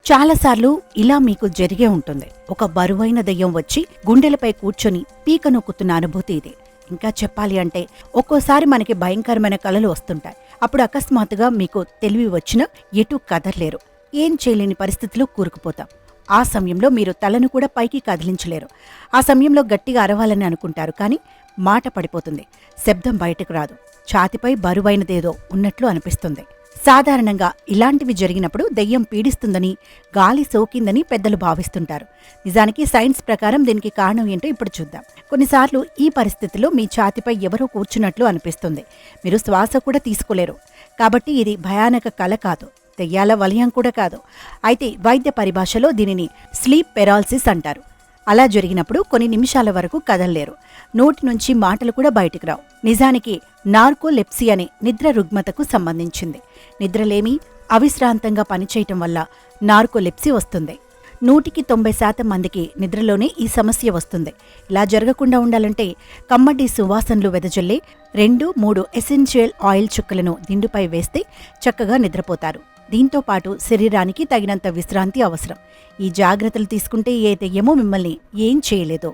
చాలాసార్లు ఇలా మీకు జరిగే ఉంటుంది. ఒక బరువైన దెయ్యం వచ్చి గుండెలపై కూర్చొని పీక నొక్కుతున్న అనుభూతి ఇది. ఇంకా చెప్పాలి అంటే ఒక్కోసారి మనకి భయంకరమైన కలలు వస్తుంటాయి. అప్పుడు అకస్మాత్తుగా మీకు తెలివి వచ్చినా ఎటూ కదలలేరు. ఏం చేయలేని పరిస్థితిలో కూరుకుపోతాం. ఆ సమయంలో మీరు తలను కూడా పైకి కదిలించలేరు. ఆ సమయంలో గట్టిగా అరవాలని అనుకుంటారు, కానీ మాట పడిపోతుంది. శబ్దం బయటకు రాదు. ఛాతిపై బరువైనదేదో ఉన్నట్లు అనిపిస్తుంది. సాధారణంగా ఇలాంటివి జరిగినప్పుడు దెయ్యం పీడిస్తుందని, గాలి సోకిందని పెద్దలు భావిస్తుంటారు. నిజానికి సైన్స్ ప్రకారం దీనికి కారణం ఏంటో ఇప్పుడు చూద్దాం. కొన్నిసార్లు ఈ పరిస్థితిలో మీ ఛాతిపై ఎవరో కూర్చున్నట్లు అనిపిస్తుంది. మీరు శ్వాస కూడా తీసుకోలేరు. కాబట్టి ఇది భయానక కల కాదు, దెయ్యాల వలయం కూడా కాదు. అయితే వైద్య పరిభాషలో దీనిని స్లీప్ పెరాలసిస్ అంటారు. అలా జరిగినప్పుడు కొన్ని నిమిషాల వరకు కదలలేరు. నోటి నుంచి మాటలు కూడా బయటకు రావు. నిజానికి నార్కోలెప్సీ అనే నిద్ర రుగ్మతకు సంబంధించింది. నిద్రలేమి, అవిశ్రాంతంగా పనిచేయటం వల్ల నార్కోలెప్సీ వస్తుంది. 190% మందికి నిద్రలోనే ఈ సమస్య వస్తుంది. ఇలా జరగకుండా ఉండాలంటే కమ్మటి సువాసనలు వెదజల్లే 2-3 ఎసెన్షియల్ ఆయిల్ చుక్కలను దిండుపై వేస్తే చక్కగా నిద్రపోతారు. దీంతో పాటు శరీరానికి తగినంత విశ్రాంతి అవసరం. ఈ జాగ్రత్తలు తీసుకుంటే ఏ దెయ్యమూ మిమ్మల్ని ఏం చేయలేదు.